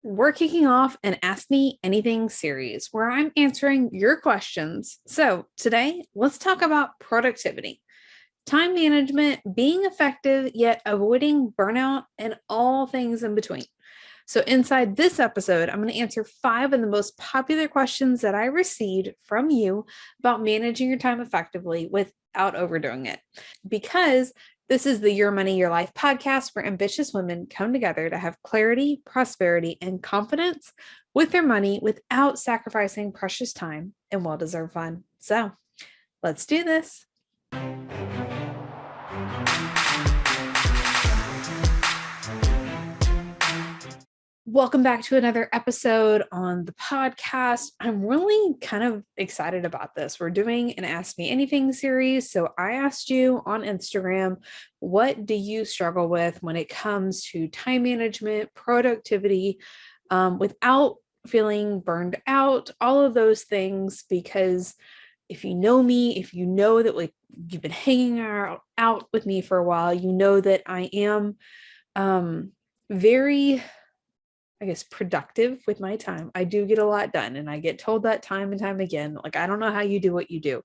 We're kicking off an Ask Me Anything series where I'm answering your questions. So, today, let's talk about productivity, time management, being effective, yet avoiding burnout, and all things in between. So, inside this episode, I'm going to answer 5 of the most popular questions that I received from you about managing your time effectively without overdoing it. Because this is the Your Money, Your Life podcast where ambitious women come together to have clarity, prosperity, and confidence with their money without sacrificing precious time and well-deserved fun. So let's do this. Welcome back to another episode on the podcast. I'm really kind of excited about this. We're doing an Ask Me Anything series. So I asked you on Instagram, what do you struggle with when it comes to time management, productivity, without feeling burned out, all of those things? Because if you know me, if you know that like you've been hanging out with me for a while, you know that I am very productive with my time. I do get a lot done, and I get told that time and time again. Like, I don't know how you do what you do.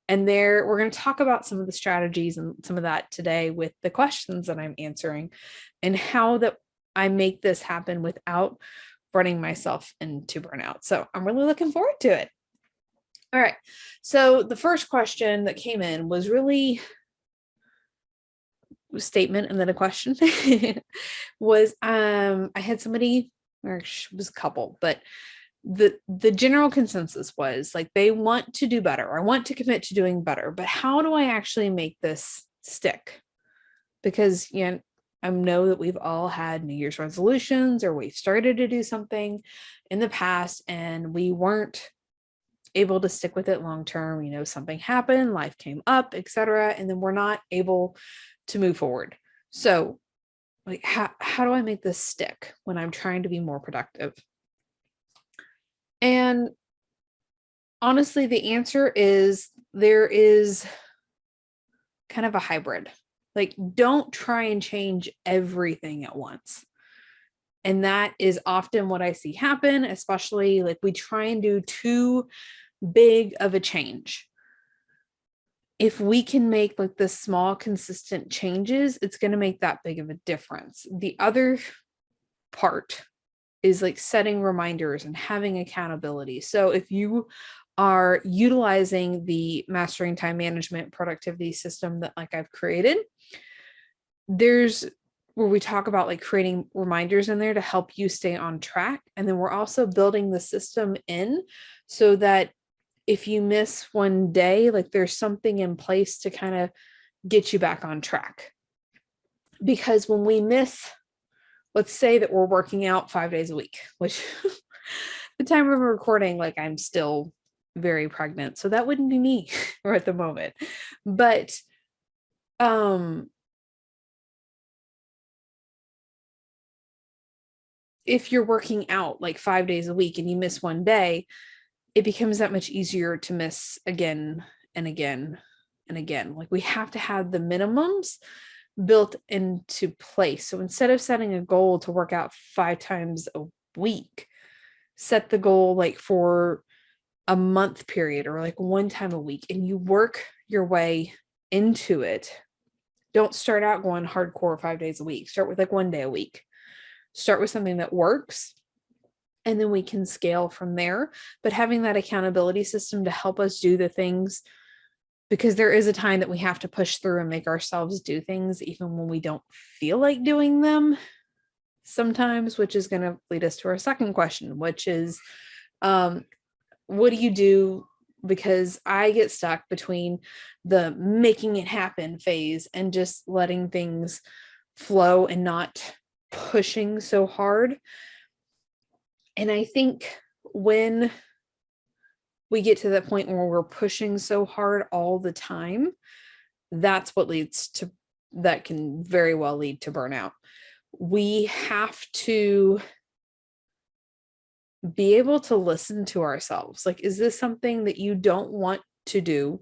And we're going to talk about some of the strategies and some of that today with the questions that I'm answering and how that I make this happen without running myself into burnout. So I'm really looking forward to it. All right. So the first question that came in was really a statement and then a question. was I had somebody, or it was a couple, but the general consensus was like they want to do better, or I want to commit to doing better, but how do I actually make this stick? Because I know that we've all had New Year's resolutions, or we've started to do something in the past and we weren't able to stick with it long term. Something happened, life came up, etc., and then we're not able to move forward. So like, how do I make this stick when I'm trying to be more productive? And honestly, the answer is there is kind of a hybrid. Like, don't try and change everything at once. And that is often what I see happen, especially like we try and do too big of a change. If we can make like the small, consistent changes, it's going to make that big of a difference. The other part is like setting reminders and having accountability. So if you are utilizing the mastering time management productivity system that like I've created, there's where we talk about like creating reminders in there to help you stay on track. And then we're also building the system in so that if you miss one day, like there's something in place to kind of get you back on track. Because when we miss, let's say that we're working out 5 days a week, which the time of recording, like I'm still very pregnant, so that wouldn't be me or at the moment. But if you're working out like 5 days a week and you miss one day, it becomes that much easier to miss again and again and again. Like we have to have the minimums built into place. So instead of setting a goal to work out 5 times a week, set the goal like for a month period or like 1 time a week, and you work your way into it. Don't start out going hardcore 5 days a week. Start with like 1 day a week. Start with something that works, and then we can scale from there. But having that accountability system to help us do the things, because there is a time that we have to push through and make ourselves do things even when we don't feel like doing them sometimes, which is going to lead us to our second question, which is, what do you do? Because I get stuck between the making it happen phase and just letting things flow and not pushing so hard. And I think when we get to that point where we're pushing so hard all the time, that's what that can very well lead to burnout. We have to be able to listen to ourselves. Like, is this something that you don't want to do?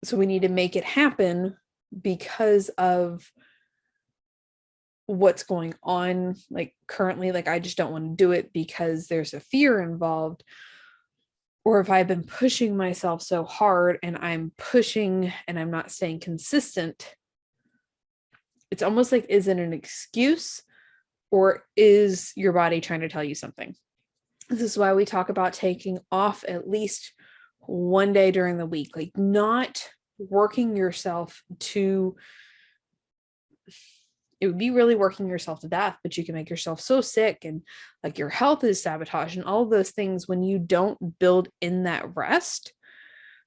So we need to make it happen because of what's going on, like currently, like I just don't want to do it because there's a fear involved, or if I've been pushing myself so hard and I'm pushing and I'm not staying consistent, it's almost like, is it an excuse or is your body trying to tell you something? This is why we talk about taking off at least one day during the week, like not working yourself to, it would be really working yourself to death, but you can make yourself so sick and like your health is sabotaged and all of those things when you don't build in that rest.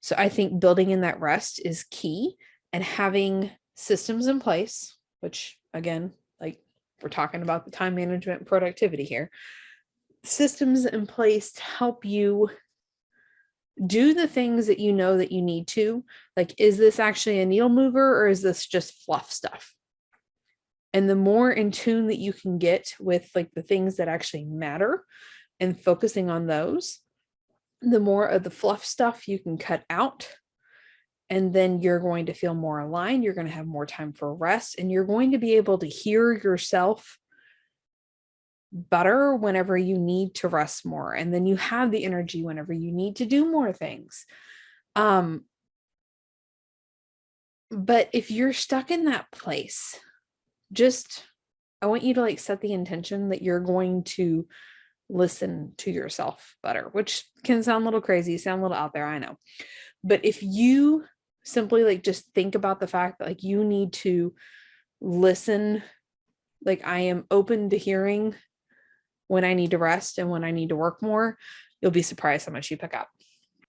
So I think building in that rest is key, and having systems in place, which again, like we're talking about the time management and productivity here, systems in place to help you do the things that you know that you need to. Like, is this actually a needle mover or is this just fluff stuff? And the more in tune that you can get with like the things that actually matter and focusing on those, the more of the fluff stuff you can cut out. And then you're going to feel more aligned. You're going to have more time for rest, and you're going to be able to hear yourself better whenever you need to rest more. And then you have the energy whenever you need to do more things. But if you're stuck in that place, I want you to like set the intention that you're going to listen to yourself better, which can sound a little crazy, sound a little out there, I know. But if you simply like just think about the fact that like you need to listen, like I am open to hearing when I need to rest and when I need to work more, you'll be surprised how much you pick up.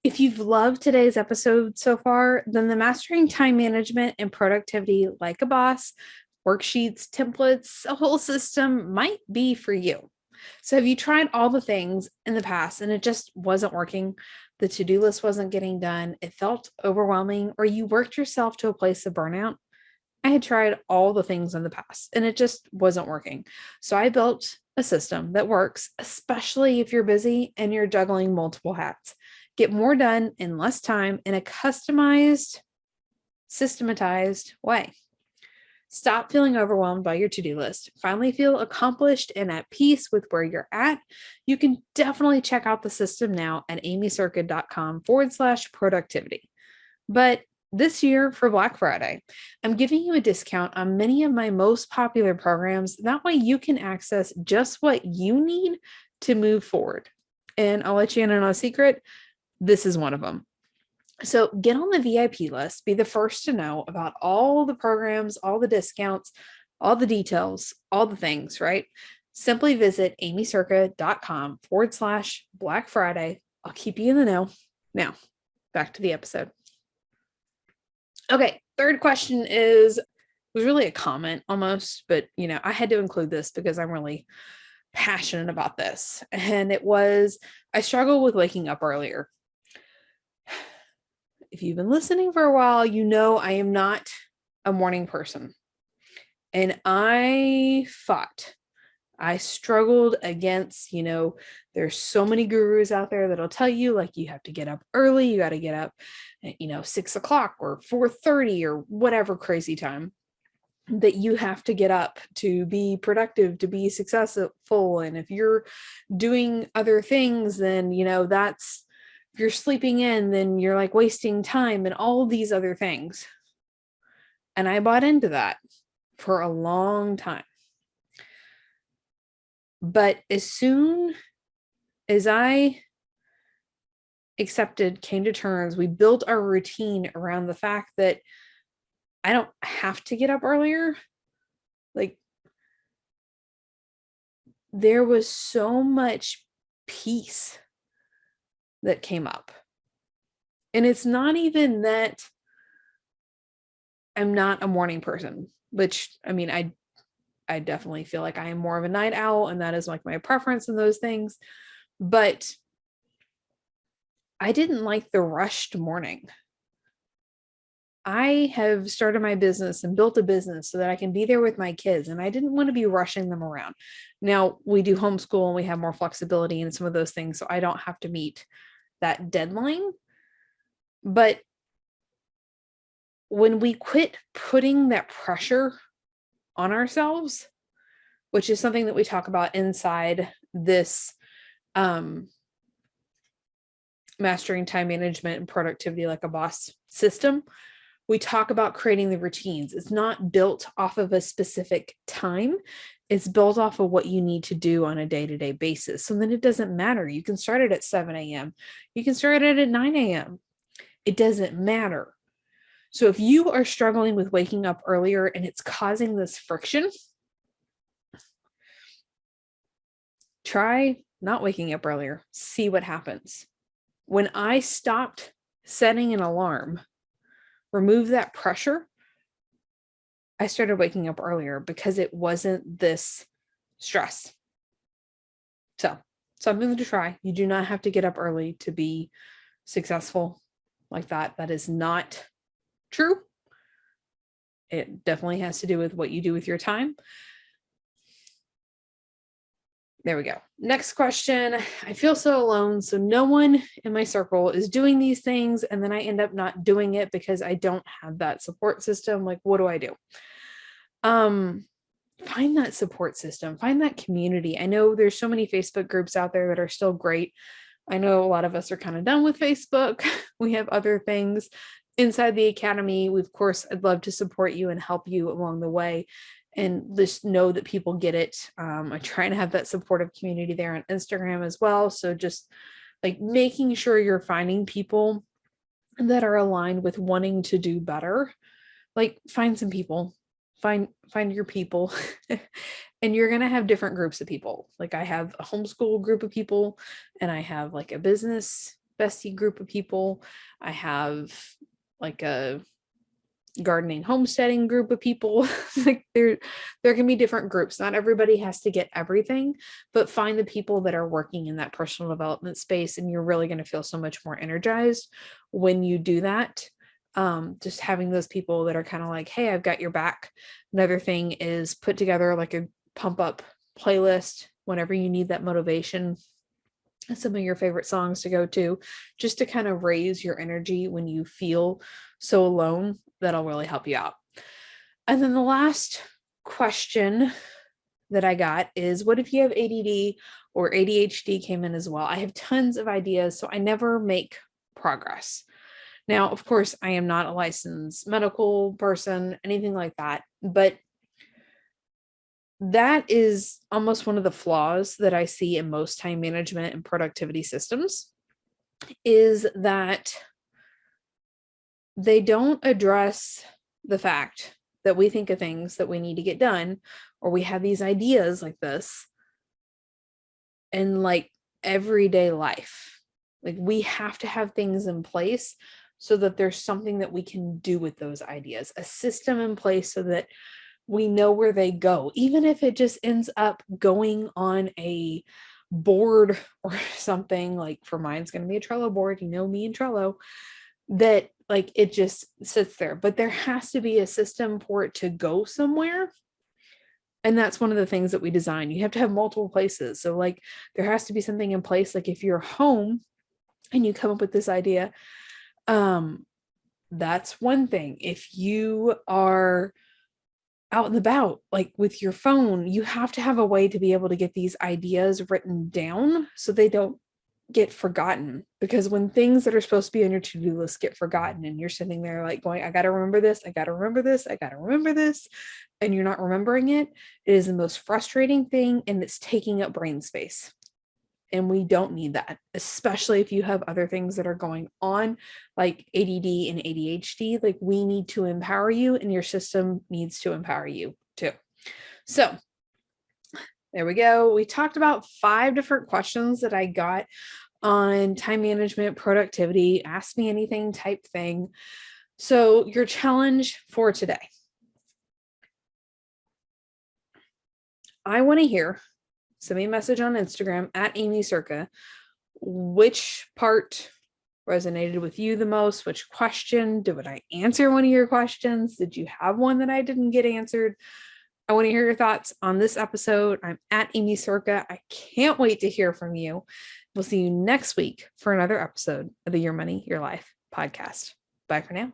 If you've loved today's episode so far, then the Mastering Time Management and Productivity Like a Boss worksheets, templates, a whole system might be for you. So have you tried all the things in the past and it just wasn't working? The to-do list wasn't getting done. It felt overwhelming, or you worked yourself to a place of burnout. I had tried all the things in the past and it just wasn't working. So I built a system that works, especially if you're busy and you're juggling multiple hats. Get more done in less time in a customized, systematized way. Stop feeling overwhelmed by your to-do list. Finally feel accomplished and at peace with where you're at. You can definitely check out the system now at aimeecerka.com/productivity. But this year for Black Friday, I'm giving you a discount on many of my most popular programs. That way you can access just what you need to move forward. And I'll let you in on a secret. This is one of them. So get on the VIP list, be the first to know about all the programs, all the discounts, all the details, all the things, right? Simply visit aimeecerka.com/Black Friday. I'll keep you in the know. Now, back to the episode. Okay, third question was really a comment almost, but I had to include this because I'm really passionate about this. And it was, I struggle with waking up earlier. If you've been listening for a while, I am not a morning person. And I struggled against, there's so many gurus out there that'll tell you like you have to get up early, you got to get up at 6:00 or 4:30 or whatever crazy time that you have to get up to be productive, to be successful. And if you're doing other things, then if you're sleeping in, then you're like wasting time and all these other things. And I bought into that for a long time. But as soon as I came to terms, we built our routine around the fact that I don't have to get up earlier. Like, there was so much peace that came up. And it's not even that I'm not a morning person, which I definitely feel like I am more of a night owl, and that is like my preference in those things. But I didn't like the rushed morning. I have started my business and built a business so that I can be there with my kids, and I didn't want to be rushing them around. Now we do homeschool and we have more flexibility in some of those things, so I don't have to meet that deadline. But when we quit putting that pressure on ourselves, which is something that we talk about inside this mastering time management and productivity like a boss system. We talk about creating the routines. It's not built off of a specific time. It's built off of what you need to do on a day-to-day basis. So then it doesn't matter. You can start it at 7 a.m. You can start it at 9 a.m. It doesn't matter. So if you are struggling with waking up earlier and it's causing this friction, try not waking up earlier. See what happens. When I stopped setting an alarm, remove that pressure, I started waking up earlier because it wasn't this stress. So, something to try. You do not have to get up early to be successful like that. That is not true. It definitely has to do with what you do with your time. There we go. Next question. I feel so alone. So no one in my circle is doing these things. And then I end up not doing it because I don't have that support system. Like, what do I do? Find that support system, find that community. I know there's so many Facebook groups out there that are still great. I know a lot of us are kind of done with Facebook. We have other things inside the academy. Of course, I'd love to support you and help you along the way. And just know that people get it. I try and have that supportive community there on Instagram as well. So just like making sure you're finding people that are aligned with wanting to do better. Like find some people, find your people. And you're going to have different groups of people. Like I have a homeschool group of people, and I have like a business bestie group of people. I have like a gardening homesteading group of people. Like there can be different groups. Not everybody has to get everything, but find the people that are working in that personal development space, and you're really going to feel so much more energized when you do that. Just having those people that are kind of like, hey, I've got your back. Another thing is put together like a pump up playlist whenever you need that motivation. Some of your favorite songs to go to, just to kind of raise your energy when you feel so alone. That'll really help you out. And then the last question that I got is, what if you have ADD or ADHD came in as well? I have tons of ideas, so I never make progress. Now, of course, I am not a licensed medical person, anything like that, but that is almost one of the flaws that I see in most time management and productivity systems, is that they don't address the fact that we think of things that we need to get done, or we have these ideas like this in like everyday life. Like we have to have things in place so that there's something that we can do with those ideas, a system in place so that we know where they go, even if it just ends up going on a board or something. Like for mine's going to be a Trello board, you know me and Trello, that like it just sits there, but there has to be a system for it to go somewhere. And that's one of the things that we design. You have to have multiple places. So like there has to be something in place. Like if you're home and you come up with this idea, that's one thing. If you are out and about, like with your phone, you have to have a way to be able to get these ideas written down so they don't get forgotten. Because when things that are supposed to be on your to-do list get forgotten, and you're sitting there like going, I got to remember this, I got to remember this, I got to remember this, and you're not remembering it, it is the most frustrating thing, and it's taking up brain space. And we don't need that, especially if you have other things that are going on like ADD and ADHD. Like we need to empower you, and your system needs to empower you too. So there we go. We talked about 5 different questions that I got on time management, productivity, ask me anything type thing. So your challenge for today, I want to hear, send me a message on Instagram at Aimee Cerka, which part resonated with you the most, which question, did I answer one of your questions? Did you have one that I didn't get answered? I want to hear your thoughts on this episode. I'm at Aimee Cerka. I can't wait to hear from you. We'll see you next week for another episode of the Your Money, Your Life podcast. Bye for now.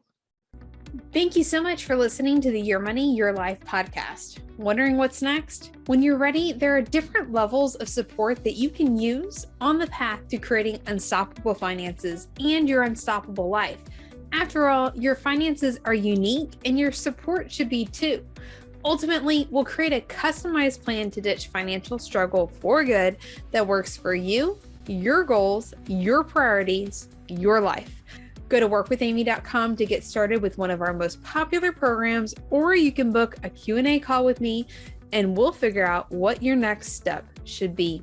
Thank you so much for listening to the Your Money, Your Life podcast. Wondering what's next? When you're ready, there are different levels of support that you can use on the path to creating unstoppable finances and your unstoppable life. After all, your finances are unique and your support should be too. Ultimately, we'll create a customized plan to ditch financial struggle for good that works for you, your goals, your priorities, your life. Go to workwithaimee.com to get started with one of our most popular programs, or you can book a Q&A call with me and we'll figure out what your next step should be.